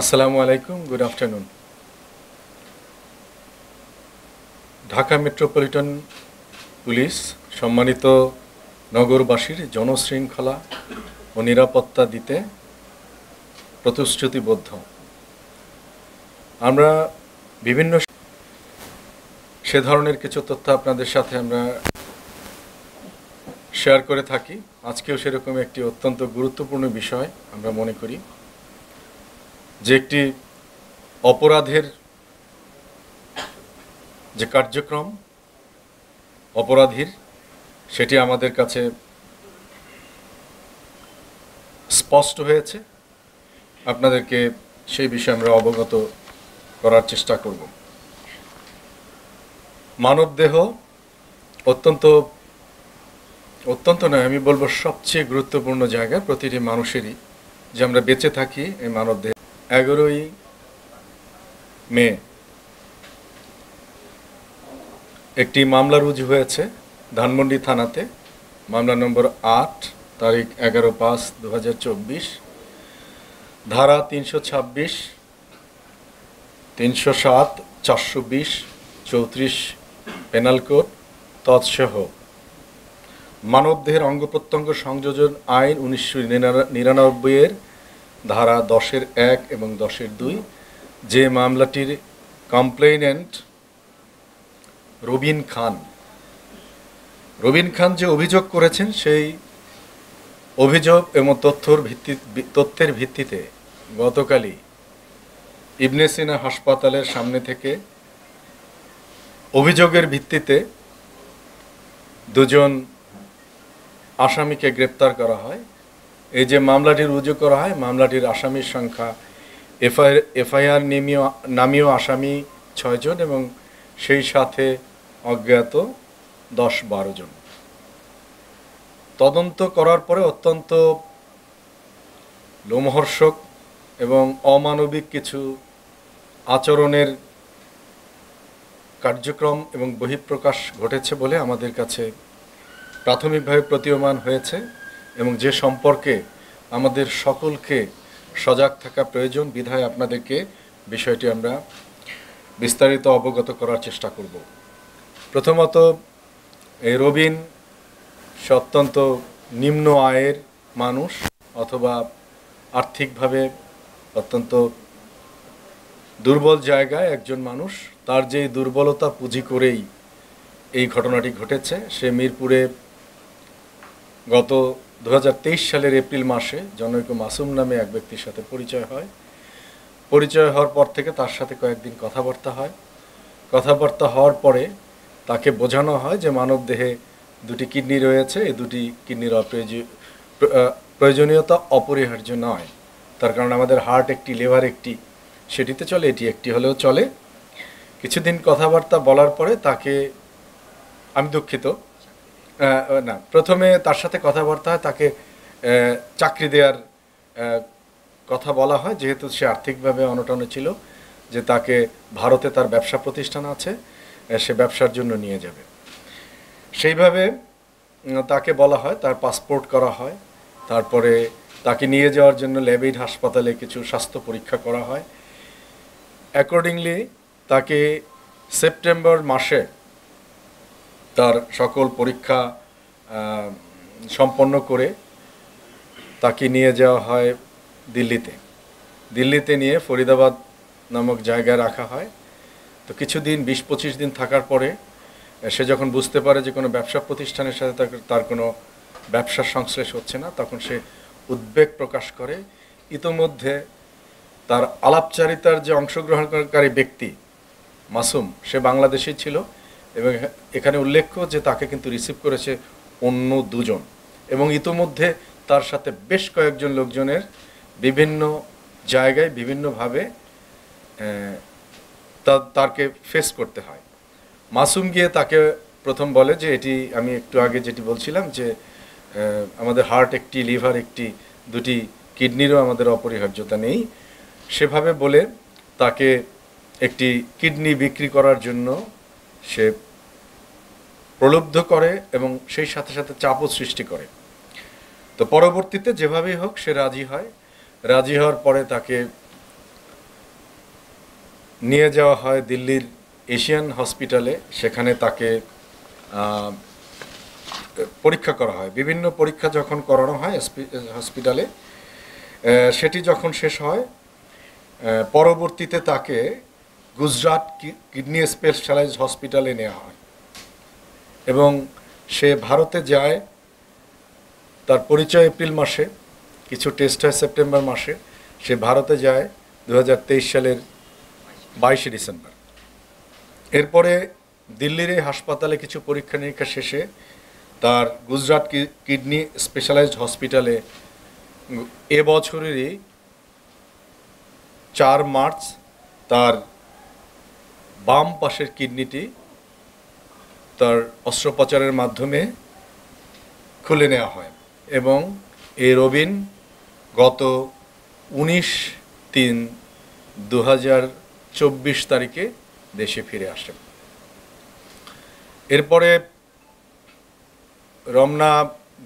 আসসালামু আলাইকুম, good afternoon. Dhaka metropolitan police সম্মানিত নগরবাসীর জনশৃঙ্খলা ও নিরাপত্তা দিতে প্রতিশ্রুতিবদ্ধ। আমরা বিভিন্ন সে ধরনের কিছু তথ্য আপনাদের সাথে আমরা শেয়ার করে থাকি। আজকেও সেরকম একটি অত্যন্ত গুরুত্বপূর্ণ বিষয় আমরা মনে করি যে একটি অপরাধের যে কার্যক্রম অপরাধীর সেটি আমাদের কাছে স্পষ্ট হয়েছে। আপনাদেরকে সেই বিষয়ে আমরা অবগত করার চেষ্টা করব। মানবদেহ অত্যন্ত নয়, আমি বলবো সবচেয়ে গুরুত্বপূর্ণ জায়গা প্রতিটি মানুষেরই, যে আমরা বেঁচে থাকি এই মানবদেহ। 11ই মে একটি মামলা রুজু হয়েছে ধানমন্ডি থানাতে, মামলা নম্বর 8, তারিখ 11/5/2024, ধারা 326, 307, 420, 34 পেনাল কোড তৎসহ মানবদেহের অঙ্গ প্রত্যঙ্গ সংযোজন আইন 1999 ধারা 10-1 এবং 10-2, যে মামলাটির কমপ্লেইনেন্ট রবিন খান যে অভিযোগ করেছেন, সেই অভিযোগ এবং তথ্যের ভিত্তিতে গতকালই ইবনে সিনা হাসপাতালের সামনে থেকে অভিযোগের ভিত্তিতে দুজন আসামিকে গ্রেপ্তার করা হয়। এই যে মামলাটি রুজু করা হয়, মামলাটির আসামির সংখ্যা এফআইআর নামীয় আসামি 6 জন এবং সেই সাথে অজ্ঞাত 10-12 জন। তদন্ত করার পরে অত্যন্ত লোমহর্ষক এবং অমানবিক কিছু আচরণের কার্যক্রম এবং বহিঃপ্রকাশ ঘটেছে বলে আমাদের কাছে প্রাথমিকভাবে প্রতীয়মান হয়েছে, এবং যে সম্পর্কে আমাদের সকলকে সজাগ থাকা প্রয়োজন। বিধায় আপনাদেরকে বিষয়টি আমরা বিস্তারিত অবগত করার চেষ্টা করব। প্রথমত, এই রবিন সে অত্যন্ত নিম্ন আয়ের মানুষ, অথবা আর্থিকভাবে অত্যন্ত দুর্বল জায়গায় একজন মানুষ। তার যে দুর্বলতা পুঁজি করেই এই ঘটনাটি ঘটেছে। সে মিরপুরে গত 2023 সালের এপ্রিল মাসে জনৈক মাসুম নামে এক ব্যক্তির সাথে পরিচয় হয়। পরিচয় হওয়ার পর থেকে তার সাথে কয়েকদিন কথাবার্তা হয়। কথাবার্তা হওয়ার পরে তাকে বোঝানো হয় যে মানবদেহে 2টি কিডনি রয়েছে, এই 2টি কিডনির প্রয়োজনীয়তা অপরিহার্য নয়। তার কারণ আমাদের হার্ট একটি, লিভার একটি, সেটিতে চলে, এটি একটি হলেও চলে। কিছুদিন কথাবার্তা বলার পরে তাকে, আমি দুঃখিত না, প্রথমে তার সাথে কথাবার্তা হয়, তাকে চাকরি দেওয়ার কথা বলা হয়, যেহেতু সে আর্থিকভাবে অনটনে ছিল, যে তাকে ভারতে তার ব্যবসা প্রতিষ্ঠান আছে, সে ব্যবসার জন্য নিয়ে যাবে। সেইভাবে তাকে বলা হয়, তার পাসপোর্ট করা হয়। তারপরে তাকে নিয়ে যাওয়ার জন্য ল্যাবেইড হাসপাতালে কিছু স্বাস্থ্য পরীক্ষা করা হয়। অ্যাকর্ডিংলি তাকে সেপ্টেম্বর মাসে তার সকল পরীক্ষা সম্পন্ন করে তাকে নিয়ে যাওয়া হয় দিল্লিতে নিয়ে ফরিদাবাদ নামক জায়গায় রাখা হয়। তো কিছুদিন 20-25 দিন থাকার পরে সে যখন বুঝতে পারে যে কোনো ব্যবসা প্রতিষ্ঠানের সাথে তার কোনো ব্যবসার সংশ্লেষ হচ্ছে না, তখন সে উদ্বেগ প্রকাশ করে। ইতোমধ্যে তার আলাপচারিতার যে অংশগ্রহণকারী ব্যক্তি মাসুম, সে বাংলাদেশি ছিল, এবং এখানে উল্লেখ্য যে তাকে কিন্তু রিসিভ করেছে অন্য 2 জন, এবং ইতোমধ্যে তার সাথে বেশ কয়েকজন লোকজনের বিভিন্ন জায়গায় বিভিন্নভাবে তাকে ফেস করতে হয়। মাসুম গিয়ে তাকে প্রথম বলে যে এটি, আমি একটু আগে যেটি বলছিলাম, যে আমাদের হার্ট একটি, লিভার একটি, 2টি কিডনিরও আমাদের অপরিহার্যতা নেই। সেভাবে বলে তাকে একটি কিডনি বিক্রি করার জন্য সে প্রলুব্ধ করে এবং সেই সাথে সাথে চাপও সৃষ্টি করে। তো পরবর্তীতে যেভাবেই হোক সে রাজি হয়। রাজি হওয়ার পরে তাকে নিয়ে যাওয়া হয় দিল্লির এশিয়ান হসপিটালে। সেখানে তাকে পরীক্ষা করা হয়। বিভিন্ন পরীক্ষা যখন করানো হয় হসপিটালে, সেটি যখন শেষ হয়, পরবর্তীতে তাকে গুজরাট কিডনি স্পেশালাইজড হসপিটালে নেওয়া হয় এবং সে ভারতে যায়। তার পরিচয় এপ্রিল মাসে, কিছু টেস্ট হয় সেপ্টেম্বর মাসে। সে ভারতে যায় 2023 সালের 22শে ডিসেম্বর। এরপরে দিল্লির এই হাসপাতালে কিছু পরীক্ষা নিরীক্ষা শেষে তার গুজরাট কিডনি স্পেশালাইজড হসপিটালে এবছরেরই 4 মার্চ তার বাম পাশের কিডনিটি তার অস্ত্রোপচারের মাধ্যমে খুলে নেওয়া হয় এবং এই রবিন গত 19/3/2024 তারিখে দেশে ফিরে আসেন। এরপরে রমনা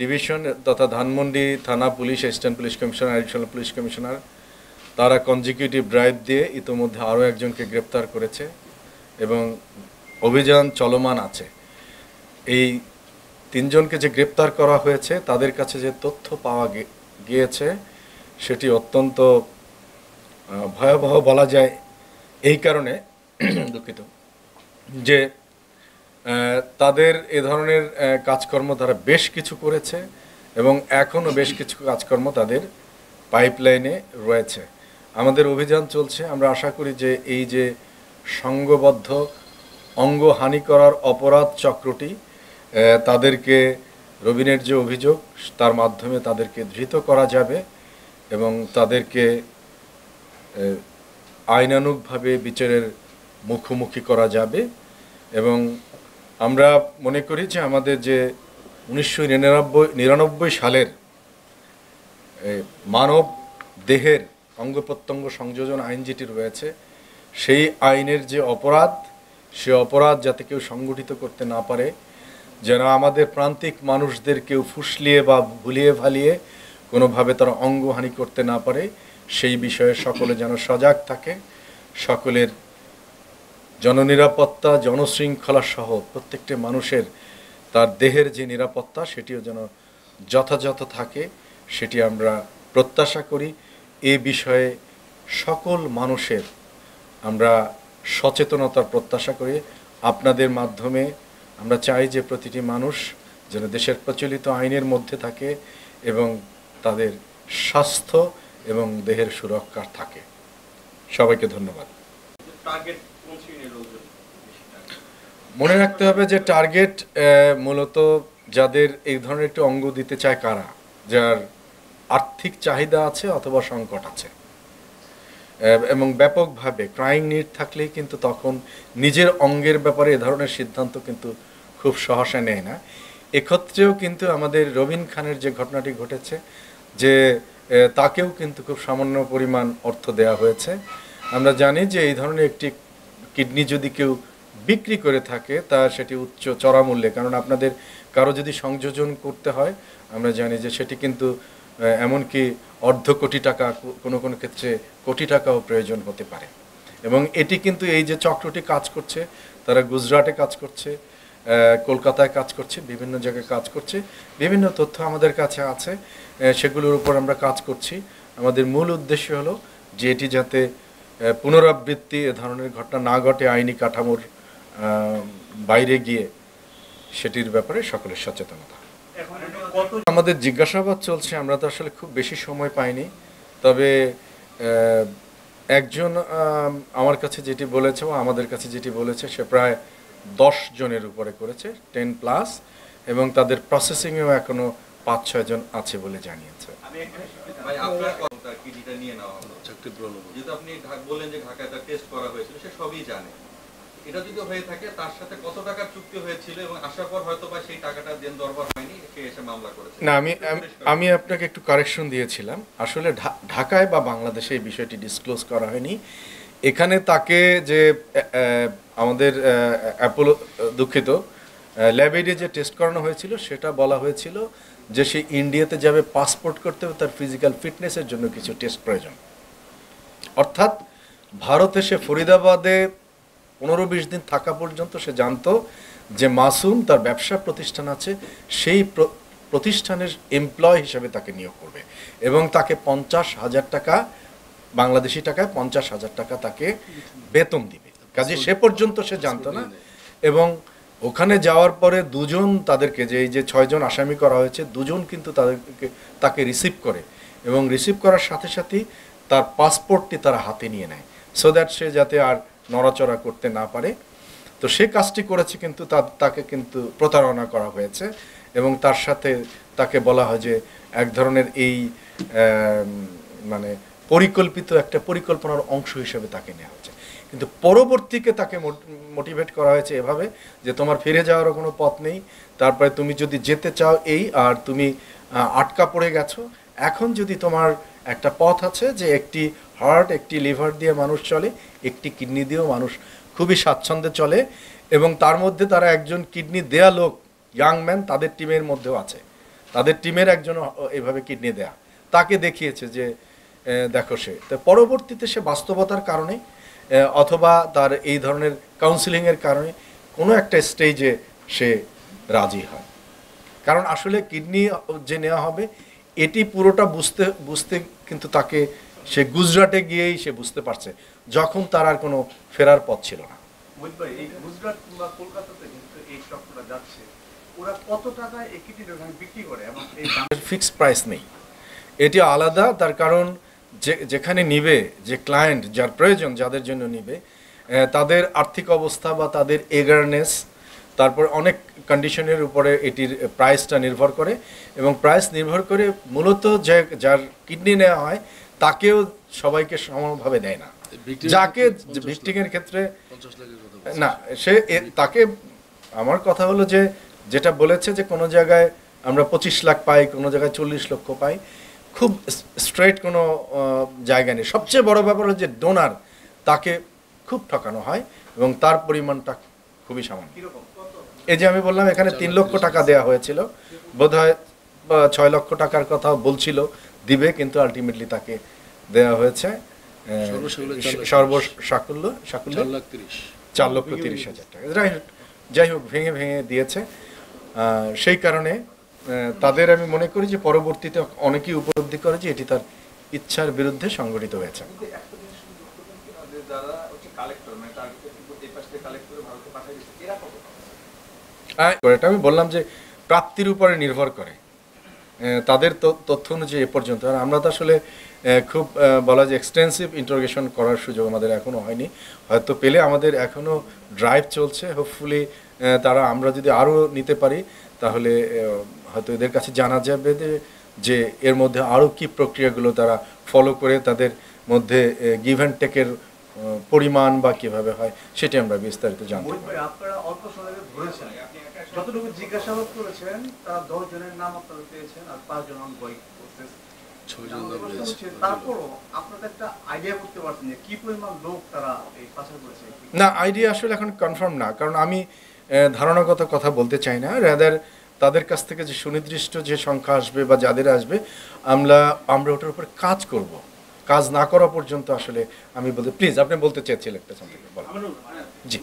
ডিভিশন তথা ধানমন্ডি থানা police, assistant police commissioner, additional police commissioner, তারা কনজিকিউটিভ ড্রাইভ দিয়ে ইতোমধ্যে আরও একজনকে গ্রেপ্তার করেছে এবং অভিযান চলমান আছে। এই 3 জনকে যে গ্রেপ্তার করা হয়েছে, তাদের কাছে যে তথ্য পাওয়া গিয়েছে সেটি অত্যন্ত ভয়াবহ বলা যায়। এই কারণে দুঃখিত যে তাদের এ ধরনের কাজকর্ম তারা বেশ কিছু করেছে এবং এখনও বেশ কিছু কাজকর্ম তাদের পাইপলাইনে রয়েছে। আমাদের অভিযান চলছে। আমরা আশা করি যে এই যে সংঘবদ্ধ অঙ্গহানি করার অপরাধ চক্রটি, তাদেরকে রবিনের যে অভিযোগ তার মাধ্যমে তাদেরকে ধৃত করা যাবে এবং তাদেরকে আইনানুগভাবে বিচারের মুখোমুখি করা যাবে। এবং আমরা মনে করি যে আমাদের যে 1999 সালের মানব দেহের অঙ্গ প্রত্যঙ্গ সংযোজন আইন যেটি রয়েছে, সেই আইনের যে অপরাধ, সে অপরাধ যাতে কেউ সংগঠিত করতে না পারে, যেন আমাদের প্রান্তিক মানুষদের কেউ ফুসলিয়ে বা ভুলিয়ে ভালিয়ে কোনোভাবে তারা অঙ্গহানি করতে না পারে, সেই বিষয়ে সকলে যেন সজাগ থাকে। সকলের জননিরাপত্তা, জনশৃঙ্খলা সহ প্রত্যেকটি মানুষের তার দেহের যে নিরাপত্তা সেটিও যেন যথাযথ থাকে, সেটি আমরা প্রত্যাশা করি। এ বিষয়ে সকল মানুষের আমরা সচেতনতার প্রত্যাশা করি। আপনাদের মাধ্যমে আমরা চাই যে প্রতিটি মানুষ যেন দেশের প্রচলিত আইনের মধ্যে থাকে এবং তাদের স্বাস্থ্য এবং দেহের সুরক্ষা থাকে। সবাইকে ধন্যবাদ। মনে রাখতে হবে যে টার্গেট মূলত যাদের এই ধরনের একটি অঙ্গ দিতে চায়, কারা যার আর্থিক চাহিদা আছে অথবা সংকট আছে এবং ব্যাপকভাবে ক্রাইং নিড থাকলেই কিন্তু তখন নিজের অঙ্গের ব্যাপারে এ ধরনের সিদ্ধান্ত কিন্তু খুব সহসা নেয় না। এক্ষেত্রেও কিন্তু আমাদের রবিন খানের যে ঘটনাটি ঘটেছে, যে তাকেও কিন্তু খুব সামান্য পরিমাণ অর্থ দেওয়া হয়েছে। আমরা জানি যে এই ধরনের একটি কিডনি যদি কেউ বিক্রি করে থাকে তা সেটি উচ্চ চড়া মূল্যে, কারণ আপনাদের কারো যদি সংযোজন করতে হয় আমরা জানি যে সেটি কিন্তু এমনকি অর্ধ কোটি টাকা, কোনো কোনো ক্ষেত্রে কোটি টাকাও প্রয়োজন হতে পারে। এবং এটি কিন্তু এই যে চক্রটি কাজ করছে, তারা গুজরাটে কাজ করছে, কলকাতায় কাজ করছে, বিভিন্ন জায়গায় কাজ করছে। বিভিন্ন তথ্য আমাদের কাছে আছে, সেগুলোর উপর আমরা কাজ করছি। আমাদের মূল উদ্দেশ্য হলো যে এটি যাতে পুনরাবৃত্তি এ ধরনের ঘটনা না ঘটে, আইনি কাঠামোর বাইরে গিয়ে সেটির ব্যাপারে সকলের সচেতনতা। আমাদের জিজ্ঞাসাবাদ চলছে, আমরা তো আসলে খুব বেশি সময় পাইনি। তবে একজন আমার কাছে যেটি বলেছে বা আমাদের কাছে যেটি বলেছে, সে প্রায় 10 জনের উপরে করেছে, 10+, এবং তাদের প্রসেসিংয়েও এখনো 5-6 জন আছে বলে জানিয়েছে। আপনি বললেন যে ঢাকায় তার টেস্ট করা হয়েছিল, সে সবই জানে। এটা যদি হয়ে থাকে, তার সাথে কত টাকার চুক্তি হয়েছিল এবং আসার পর হয়তো বা সেই টাকাটা দেন দরবার হয়নি, সে এসে মামলা করেছে। না, আমি আপনাকে একটু কারেকশন দিয়েছিলাম। আসলে ঢাকায় বা বাংলাদেশে এই বিষয়টি ডিসক্লোজ করা হয়নি। এখানে তাকে যে আমাদের অ্যাপোলো, দুঃখিত, ল্যাবেডে যে টেস্ট করানো হয়েছিল, সেটা বলা হয়েছিল যে সে ইন্ডিয়াতে যাবে পাসপোর্ট করতে হবে, তার ফিজিক্যাল ফিটনেসের জন্য কিছু টেস্ট প্রয়োজন। অর্থাৎ ভারতে সে ফরিদাবাদে 15-20 দিন থাকা পর্যন্ত সে জানতো যে মাসুম তার ব্যবসা প্রতিষ্ঠান আছে, সেই প্রতিষ্ঠানের এমপ্লয় হিসেবে তাকে নিয়োগ করবে এবং তাকে 50,000 টাকা, বাংলাদেশি টাকায় 50,000 টাকা তাকে বেতন দিবে। কাজে সে পর্যন্ত সে জানতো না। এবং ওখানে যাওয়ার পরে দুজন তাদেরকে, যে এই যে 6 জন আসামি করা হয়েছে, দুজন কিন্তু তাকে রিসিভ করে এবং রিসিভ করার সাথে সাথেই তার পাসপোর্টটি তারা হাতে নিয়ে নেয়, সো দ্যাট সে যাতে আর নড়াচড়া করতে না পারে। তো সে কাজটি করেছে, কিন্তু তাকে কিন্তু প্রতারণা করা হয়েছে এবং তার সাথে তাকে বলা হয় যে এক ধরনের এই মানে পরিকল্পিত একটা পরিকল্পনার অংশ হিসেবে তাকে নেওয়া হয়েছে। কিন্তু পরবর্তীকে তাকে মোটিভেট করা হয়েছে এভাবে যে তোমার ফিরে যাওয়ারও কোনো পথ নেই, তারপরে তুমি যদি যেতে চাও এই, আর তুমি আটকা পড়ে গেছো, এখন যদি তোমার একটা পথ আছে যে একটি হার্ট, একটি লিভার দিয়ে মানুষ চলে, একটি কিডনি দিয়েও মানুষ খুবই স্বাচ্ছন্দ্যে চলে, এবং তার মধ্যে তারা একজন কিডনি দেয়া লোক, ইয়াং ম্যান, তাদের টিমের মধ্যেও আছে, তাদের টিমের একজন এভাবে কিডনি দেয়া, তাকে দেখিয়েছে যে দেখো। সে তো পরবর্তীতে সে বাস্তবতার কারণে অথবা তার এই ধরনের কাউন্সিলিংয়ের কারণে কোনো একটা স্টেজে সে রাজি হয়। কারণ আসলে কিডনি যে নেওয়া হবে এটি পুরোটা বুঝতে কিন্তু তাকে, সে গুজরাটে গিয়েই সে বুঝতে পারছে, যখন তার আর কোনো ফেরার পথ ছিল না। এই গুজরাট কিংবা কলকাতাতে কিন্তু এই স্টকটা যাচ্ছে, ওরা কত টাকায় এই কিডনি বিক্রি করে এবং এই ফিক্সড প্রাইস নেই, এটি আলাদা। তার কারণ যেখানে নিবে, যে ক্লায়েন্ট যার প্রয়োজন, যাদের জন্য নিবে, তাদের আর্থিক অবস্থা বা তাদের এগারনেস, তারপর অনেক কন্ডিশনের উপরে এটির প্রাইসটা নির্ভর করে, এবং প্রাইস নির্ভর করে মূলত যার কিডনি নেওয়া হয় তাকেও সবাইকে সমানভাবে দেয় না। যাকে ভিক্টিমের ক্ষেত্রে না, সে তাকে, আমার কথা হলো যে যেটা বলেছে যে কোনো জায়গায় আমরা 25 লাখ পাই, কোনো জায়গায় 40 লক্ষ পাই, খুব স্ট্রেট কোনো জায়গা নেই। সবচেয়ে বড় ব্যাপার হচ্ছে ডোনার, তাকে খুব ঠকানো হয় এবং তার পরিমাণটা খুবই সামান্য। এই যে আমি বললাম এখানে 3 লক্ষ টাকা দেওয়া হয়েছিল, বোধহয় 6 লক্ষ টাকার কথা বলছিল দিবে, কিন্তু আলটিমেটলি তাকে দেওয়া হয়েছে সর্বসাকুল্য 4,30,000 টাকা। যাই হোক, ভেঙে ভেঙে দিয়েছে। সেই কারণে তাদের, আমি মনে করি যে পরবর্তীতে অনেকেই উপলব্ধি করে যে এটি তার ইচ্ছার বিরুদ্ধে সংগঠিত হয়েছে। এটা আমি বললাম যে প্রাপ্তির উপরে নির্ভর করে তাদের তথ্য অনুযায়ী এ পর্যন্ত। আর আমরা তো আসলে খুব বলা যায় এক্সটেন্সিভ ইন্টারোগেশন করার সুযোগ আমাদের এখনও হয়নি, হয়তো পেলে আমাদের এখনও ড্রাইভ চলছে। হোপফুলি তারা, আমরা যদি আরও নিতে পারি তাহলে হয়তো এদের কাছে জানা যাবে যে এর মধ্যে আরও কী প্রক্রিয়াগুলো তারা ফলো করে, তাদের মধ্যে গিভ অ্যান্ড টেকের পরিমাণ বা কীভাবে হয় সেটি আমরা বিস্তারিত জানতে পারি। আপনারা অল্প সময়ে ধরেছেন, যতটুকু জিজ্ঞাসাবাদ করেছেন তার 10 জনের নাম আপনারা পেয়েছেন আর 5 জন অনগোয়িং প্রসেস, 6 জন হচ্ছে। তারপরও আপনারা একটা আইডিয়া করতে পারছেন যে কি পরিমাণ লোক তারা এই পাচার করেছে? না, আইডিয়া আসলে এখন কনফার্ম না, কারণ আমি ধারণাগত কথা বলতে চাই না। রাদার তাদের কাছ থেকে যে সুনির্দিষ্ট যে সংখ্যা আসবে বা যাদের আসবে, আমরা ওটার উপর কাজ করব। কাজ না করা পর্যন্ত আসলে আমি বলতে, প্লিজ আপনি বলতে চেয়েছিলেন একটা সম্পর্কে বলেন। জি,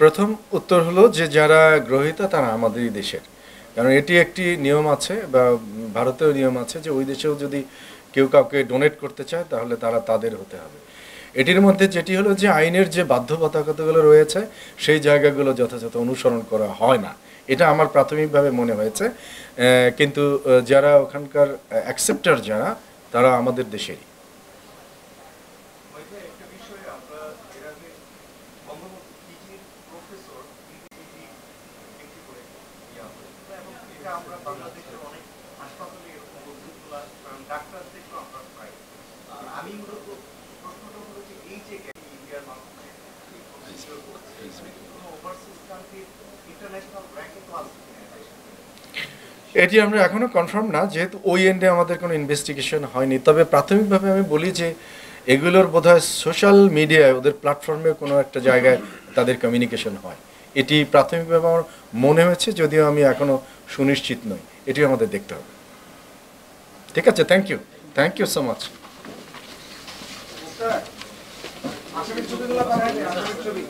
প্রথম উত্তর হলো যে যারা গ্রহীতা তারা আমাদেরই দেশের, কারণ এটি একটি নিয়ম আছে বা ভারতেও নিয়ম আছে যে ওই দেশেও যদি কেউ কাউকে ডোনেট করতে চায় তাহলে তাদের হতে হবে। এটির মধ্যে যেটি হলো যে আইনের যে বাধ্যবাধকতাগুলো রয়েছে সেই জায়গাগুলো যথাযথ অনুসরণ করা হয় না, এটা আমার প্রাথমিকভাবে মনে হয়েছে। কিন্তু যারা ওখানকার অ্যাকসেপ্টার যারা, তারা আমাদের দেশেরই। ওভারসিজ কান্ট্রি ইন্টারন্যাশনাল র্যাঙ্কে তো আছে এটি আমরা এখনো কনফার্ম না, যেহেতু ওই এন্ডে আমাদের কোনো ইনভেস্টিগেশন হয়নি। তবে প্রাথমিকভাবে আমি বলি যে এগুলোর বোধহয় সোশ্যাল মিডিয়ায় ওদের প্ল্যাটফর্মে কোনো একটা জায়গায় তাদের কমিউনিকেশন হয়, এটি প্রাথমিকভাবে আমার মনে হয়েছে, যদিও আমি এখনো সুনিশ্চিত নই। এটি আমাদের দেখতে হবে। ঠিক আছে, থ্যাংক ইউ সো মাচ। আসামের ছবিগুলো পাঠায় আসামের ছবি